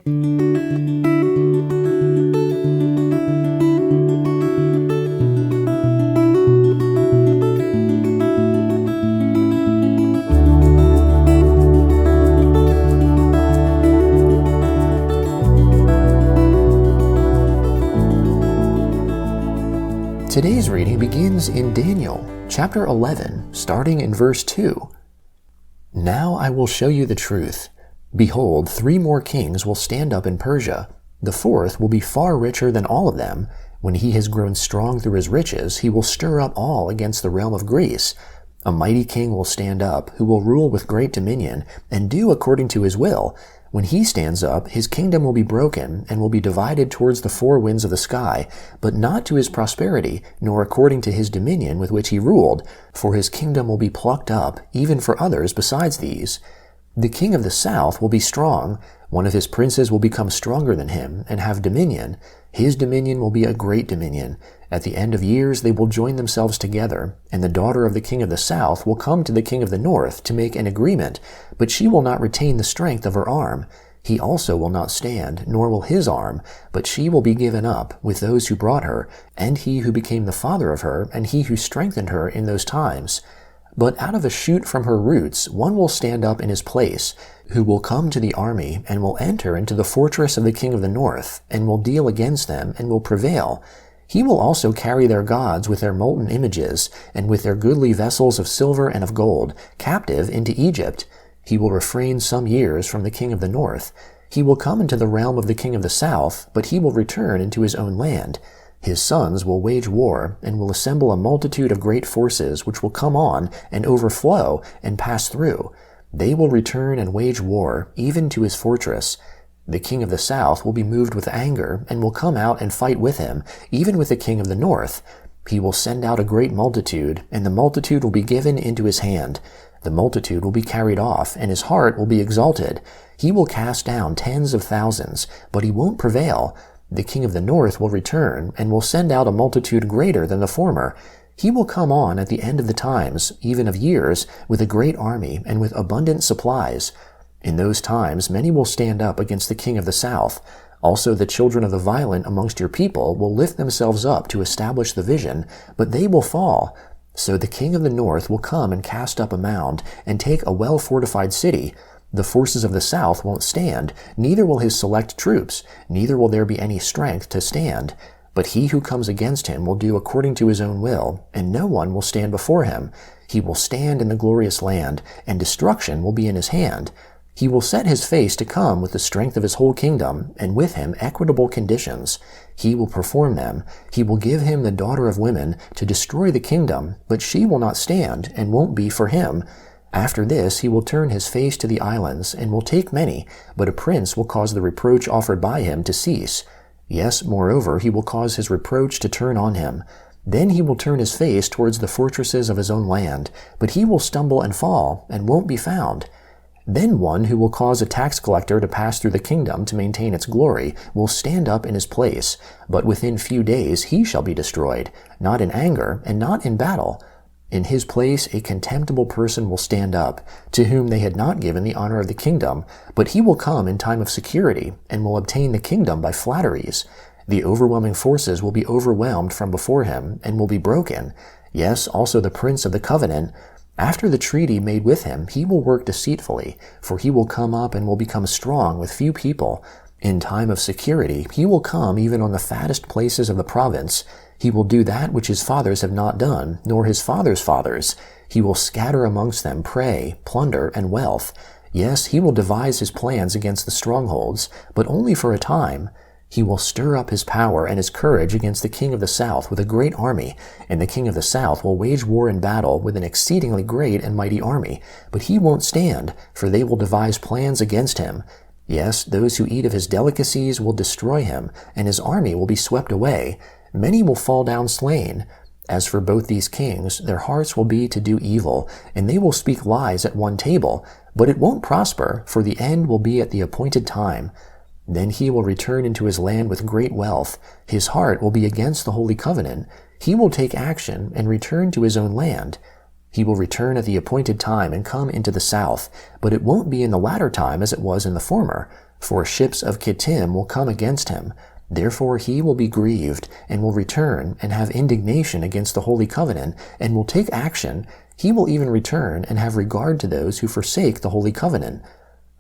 Today's reading begins in Daniel, chapter 11, starting in verse 2. Now I will show you the truth. Behold, 3 more kings will stand up in Persia. The 4th will be far richer than all of them. When he has grown strong through his riches, he will stir up all against the realm of Greece. A mighty king will stand up, who will rule with great dominion, and do according to his will. When he stands up, his kingdom will be broken, and will be divided towards the 4 winds of the sky, but not to his prosperity, nor according to his dominion with which he ruled, for his kingdom will be plucked up, even for others besides these. The king of the south will be strong. One of his princes will become stronger than him, and have dominion. His dominion will be a great dominion. At the end of years they will join themselves together, and the daughter of the king of the south will come to the king of the north to make an agreement, but she will not retain the strength of her arm. He also will not stand, nor will his arm, but she will be given up with those who brought her, and he who became the father of her, and he who strengthened her in those times. But out of a shoot from her roots one will stand up in his place, who will come to the army, and will enter into the fortress of the king of the north, and will deal against them, and will prevail. He will also carry their gods with their molten images, and with their goodly vessels of silver and of gold, captive into Egypt. He will refrain some years from the king of the north. He will come into the realm of the king of the south, but he will return into his own land. His sons will wage war, and will assemble a multitude of great forces, which will come on, and overflow, and pass through. They will return and wage war, even to his fortress. The king of the south will be moved with anger, and will come out and fight with him, even with the king of the north. He will send out a great multitude, and the multitude will be given into his hand. The multitude will be carried off, and his heart will be exalted. He will cast down tens of thousands, but he won't prevail. The king of the north will return, and will send out a multitude greater than the former. He will come on at the end of the times, even of years, with a great army, and with abundant supplies. In those times many will stand up against the king of the south. Also the children of the violent amongst your people will lift themselves up to establish the vision, but they will fall. So the king of the north will come and cast up a mound, and take a well-fortified city. The forces of the south won't stand, neither will his select troops, neither will there be any strength to stand. But he who comes against him will do according to his own will, and no one will stand before him. He will stand in the glorious land, and destruction will be in his hand. He will set his face to come with the strength of his whole kingdom, and with him equitable conditions. He will perform them. He will give him the daughter of women to destroy the kingdom, but she will not stand, and won't be for him. After this he will turn his face to the islands, and will take many, but a prince will cause the reproach offered by him to cease. Yes, moreover, he will cause his reproach to turn on him. Then he will turn his face towards the fortresses of his own land, but he will stumble and fall, and won't be found. Then one who will cause a tax collector to pass through the kingdom to maintain its glory will stand up in his place, but within few days he shall be destroyed, not in anger, and not in battle. In his place a contemptible person will stand up, to whom they had not given the honor of the kingdom, but he will come in time of security, and will obtain the kingdom by flatteries. The overwhelming forces will be overwhelmed from before him, and will be broken. Yes, also the prince of the covenant. After the treaty made with him, he will work deceitfully, for he will come up and will become strong with few people. In time of security, he will come even on the fattest places of the province. He will do that which his fathers have not done, nor his fathers' fathers. He will scatter amongst them prey, plunder, and wealth. Yes, he will devise his plans against the strongholds, but only for a time. He will stir up his power and his courage against the king of the south with a great army, and the king of the south will wage war in battle with an exceedingly great and mighty army. But he won't stand, for they will devise plans against him. Yes, those who eat of his delicacies will destroy him, and his army will be swept away. Many will fall down slain. As for both these kings, their hearts will be to do evil, and they will speak lies at one table. But it won't prosper, for the end will be at the appointed time. Then he will return into his land with great wealth. His heart will be against the holy covenant. He will take action and return to his own land. He will return at the appointed time and come into the south, but it won't be in the latter time as it was in the former. for ships of Kittim will come against him. Therefore he will be grieved, and will return and have indignation against the holy covenant, and will take action. He will even return and have regard to those who forsake the holy covenant.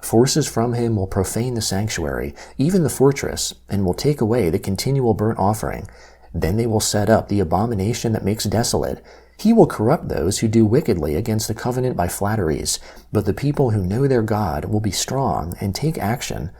Forces from him will profane the sanctuary, even the fortress, and will take away the continual burnt offering. Then they will set up the abomination that makes desolate. He will corrupt those who do wickedly against the covenant by flatteries, but the people who know their God will be strong and take action.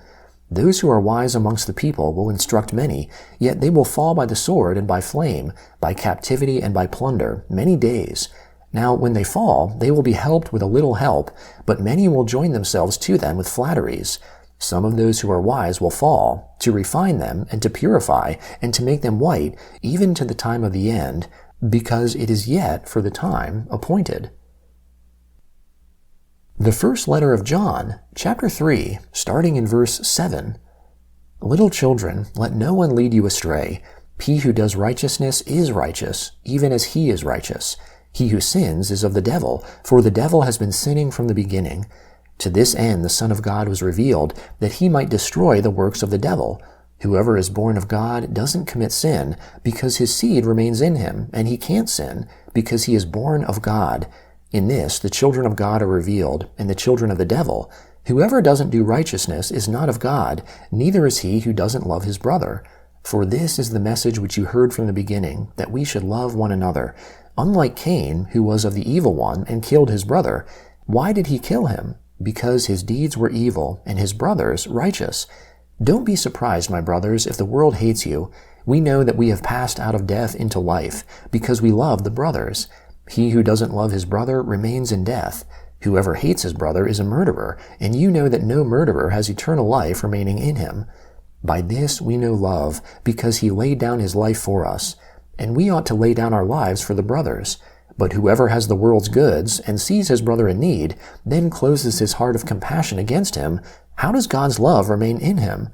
Those who are wise amongst the people will instruct many, yet they will fall by the sword and by flame, by captivity and by plunder, many days. Now when they fall, they will be helped with a little help, but many will join themselves to them with flatteries. Some of those who are wise will fall, to refine them and to purify, and to make them white, even to the time of the end, because it is yet for the time appointed. The first letter of John, chapter 3, starting in verse 7. Little children, let no one lead you astray. He who does righteousness is righteous, even as he is righteous. He who sins is of the devil, for the devil has been sinning from the beginning. To this end the Son of God was revealed, that he might destroy the works of the devil. Whoever is born of God doesn't commit sin, because his seed remains in him, and he can't sin, because he is born of God. In this the children of God are revealed, and the children of the devil. Whoever doesn't do righteousness is not of God, neither is he who doesn't love his brother. For this is the message which you heard from the beginning, that we should love one another. Unlike Cain, who was of the evil one and killed his brother. Why did he kill him? Because his deeds were evil, and his brothers righteous. Don't be surprised, my brothers, if the world hates you. We know that we have passed out of death into life, because we love the brothers. He who doesn't love his brother remains in death. Whoever hates his brother is a murderer, and you know that no murderer has eternal life remaining in him. By this we know love, because he laid down his life for us. And we ought to lay down our lives for the brothers. But whoever has the world's goods and sees his brother in need, then closes his heart of compassion against him, how does God's love remain in him?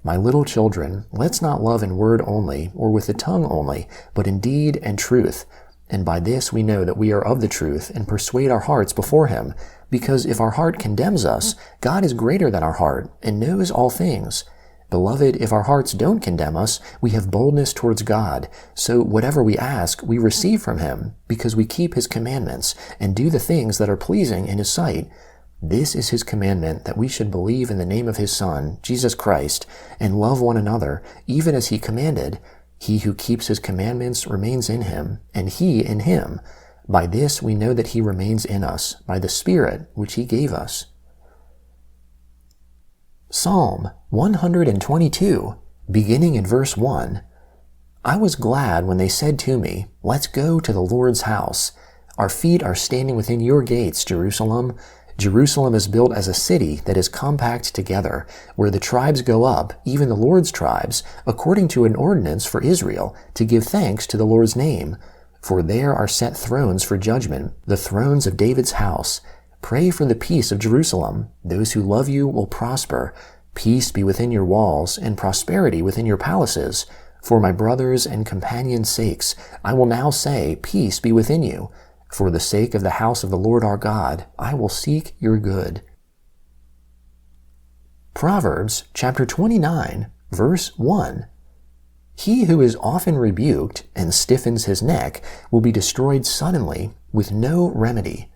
My little children, let's not love in word only, or with the tongue only, but in deed and truth. And by this we know that we are of the truth, and persuade our hearts before him. Because if our heart condemns us, God is greater than our heart, and knows all things. Beloved, if our hearts don't condemn us, we have boldness towards God. So whatever we ask, we receive from him, because we keep his commandments, and do the things that are pleasing in his sight. This is his commandment, that we should believe in the name of his Son, Jesus Christ, and love one another, even as he commanded. He who keeps his commandments remains in him, and he in him. By this we know that he remains in us, by the Spirit which he gave us. Psalm 122, beginning in verse 1. I was glad when they said to me, let's go to the Lord's house. Our feet are standing within your gates, Jerusalem. Jerusalem is built as a city that is compact together, where the tribes go up, even the Lord's tribes, according to an ordinance for Israel, to give thanks to the Lord's name. For there are set thrones for judgment, the thrones of David's house. Pray for the peace of Jerusalem. Those who love you will prosper. Peace be within your walls, and prosperity within your palaces. For my brothers' and companions' sakes, I will now say, peace be within you. For the sake of the house of the Lord our God, I will seek your good. Proverbs chapter 29, verse 1. He who is often rebuked and stiffens his neck will be destroyed suddenly with no remedy.